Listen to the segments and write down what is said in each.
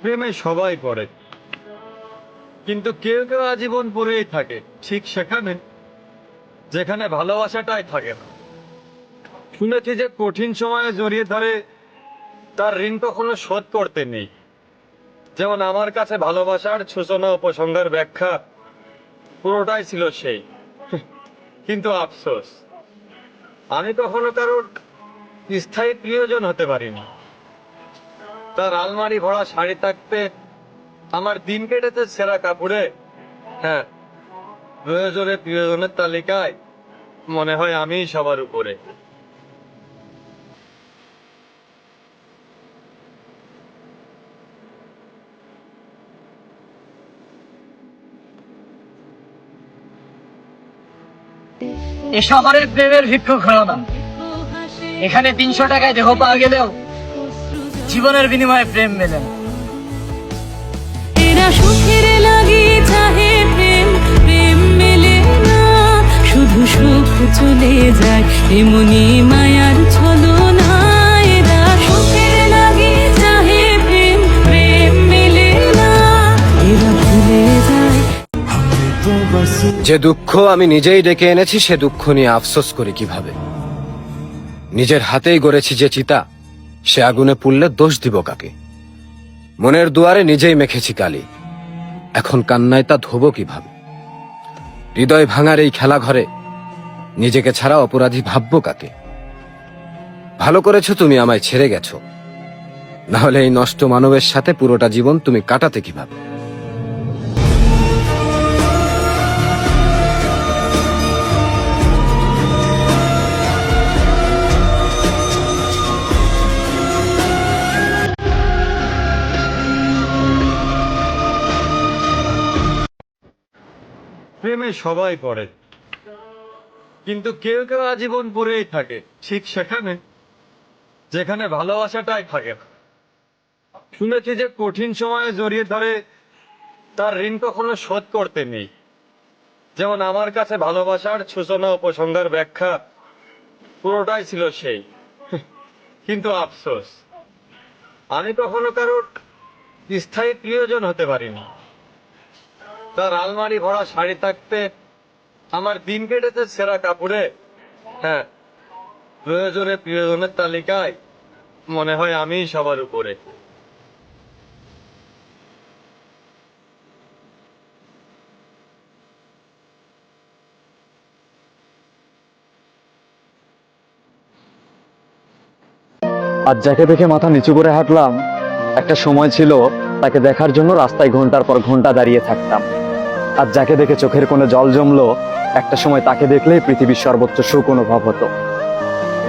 প্রেমে সবাই পড়ে, কিন্তু কেউ কেউ আজীবন পড়েই থাকে ঠিক সেখানে যেখানে ভালোবাসাটাই থাকে না। শুনেছি যে কঠিন সময়ে জড়িয়ে ধরে তার ঋণ কখনো শোধ করতে নেই। যেমন আমার কাছে ভালোবাসার সূচনা উপসংহার ব্যাখ্যা পুরোটাই ছিল সেই। কিন্তু আফসোস, আমি কখনো কারোর স্থায়ী প্রিয়জন হতে পারিনি। তার আলমারি ভরা শাড়ি থাকতে আমার দিন কেটেছে ছেঁড়া কাপড়ে। হ্যাঁ, প্রয়োজনে প্রিয়জনের তালিকায় মনে হয় আমিই সবার উপরে। এ শহরের প্রেমের ভিক্ষুক হলো না। এখানে 300 টাকায় দেহ পাওয়া গেলেও জীবনের বিনিময়ে প্রেম মেলে না। এরা সুখের লাগি চাহে প্রেম, প্রেম মেলে না, শুধু সুখ চলে যায় এমনি মায়ার ছলনা। এরা সুখের লাগি চাহে প্রেম, প্রেম মেলে না, এরা ভুলে যায়। যে দুঃখ আমি নিজেই ডেকে এনেছি সে দুঃখ নিয়ে আফসোস করি কিভাবে। নিজের হাতেই গড়েছি যে চিতা, সে আগুনে পুড়লে দোষ দিব কাকে। মনের দুয়ারে নিজেই মেখেছি কালি, এখন কান্নায় তা ধোবো কিভাবে। হৃদয় ভাঙার এই খেলা ঘরে নিজেকে ছাড়া অপরাধী ভাববো কাকে। ভালো করেছো তুমি আমায় ছেড়ে গেছো, না হলে এই নষ্ট মানবের সাথে পুরোটা জীবন তুমি কাটাতে কিভাবে। প্রেমে সবাই পড়ে, কিন্তু কেউ কেউ আজীবন পড়েই থাকে ঠিক সেখানে যেখানে ভালোবাসাটাই থাকে না। শুনেছি যে কঠিন সময়ে জড়িয়ে ধরে তার ঋণ কখনো শোধ করতে নেই। যেমন আমার কাছে ভালোবাসার সূচনা উপসংহার ব্যাখ্যা পুরোটাই ছিল সেই। কিন্তু আফসোস, আমি কখনো কারোর স্থায়ী প্রিয়জন হতে পারিনি। তার আলমারি ভরা শাড়ি থাকতে আমার দিন কেটেছে ছেঁড়া কাপড়ে। হ্যাঁ, প্রয়োজনে প্রিয়জনের তালিকায় মনে হয় আমিই সবার উপরে। আজ যাকে দেখে মাথা নিচু করে হাঁটলাম, একটা সময় ছিল তাকে দেখার জন্য রাস্তায় ঘন্টার পর ঘন্টা দাঁড়িয়ে থাকতাম। আজ যাকে দেখে চোখের কোণে জল জমলো, একটা সময় তাকে দেখলেই পৃথিবীর সর্বোচ্চ সুখ অনুভব হতো।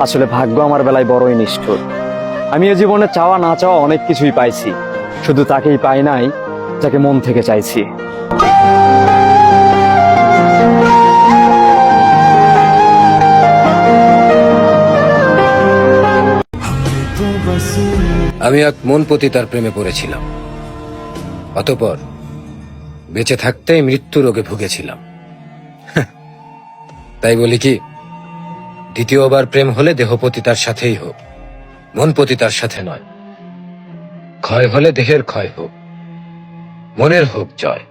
আসলে ভাগ্য আমার বেলায় বড়ই নিষ্ঠুর। আমি এ জীবনে চাওয়া না চাওয়া অনেক কিছুই পাইছি, শুধু তাকেই পাই নাই যাকে মন থেকে চাইছি। আমি এক মন পতিতার প্রেমে পড়েছিলাম, অতঃপর বেঁচে থাকতেই মৃত্যু রোগে ভুগেছিলাম। তাই বলি কি, দ্বিতীয়বার প্রেম হলে দেহপতিতার সাথেই হোক, মন পতিতার সাথে নয়। ক্ষয় হলে দেহের ক্ষয় হোক, মনের হোক জয়।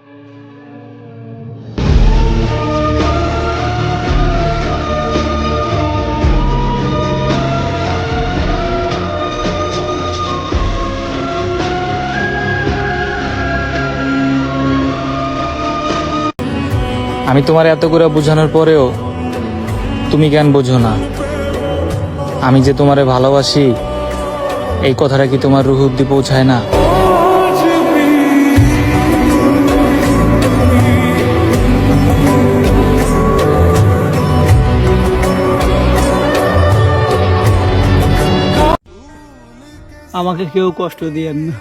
আমি তোমার এত করে বোঝানোর পরেও তুমি কেন বোঝো না? আমি যে তোমারে ভালোবাসি এই কথাটা কি তোমার রুহ অব্দি পৌঁছায় না? আমাকে কেউ কষ্ট দিয়েন না,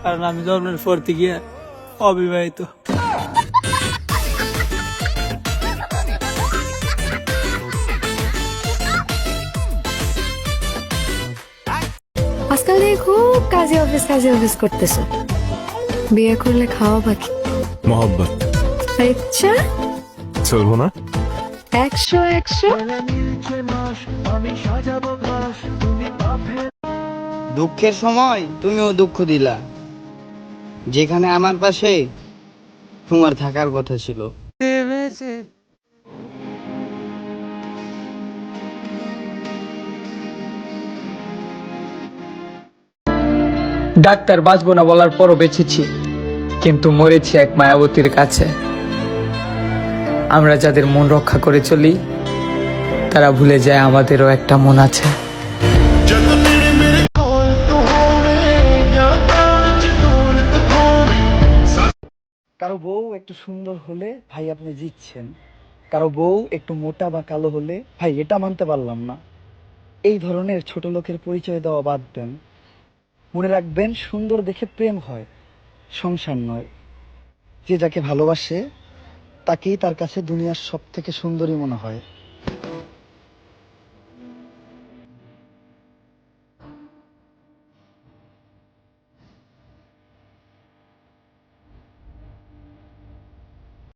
কারণ আমি জন্মের পর থেকে অবিবাহিত। আজকাল দেখে খুব কাজে অফিস করতেছো। বিয়ে করলে খাওয়া বাকি মোহব্বত। আচ্ছা, চলবো না? 100 দুঃখের সময় তুমিও দুঃখ দিলা, যেখানে আমার পাশে তোমার থাকার কথা ছিল। ডাক্তার বাঁচবো না বলার পরও বেঁচেছি, কিন্তু মরেছি এক মায়াবতীর কাছে। আমরা যাদের মন রক্ষা করে চলি, তারা ভুলে যায় আমাদেরও একটা মন আছে। কারো বউ একটু সুন্দর হলে ভাই আপনি জিতছেন, কারো বউ একটু মোটা বা কালো হলে ভাই এটা মানতে পারলাম না। এই ধরনের ছোট লোকের পরিচয় দেওয়া বাদ দেন। মনে রাখবেন, সুন্দর দেখে প্রেম হয়, সংসার নয়। যে যাকে ভালোবাসে তাকেই তার কাছে দুনিয়ার সব থেকে সুন্দরী মনে হয়।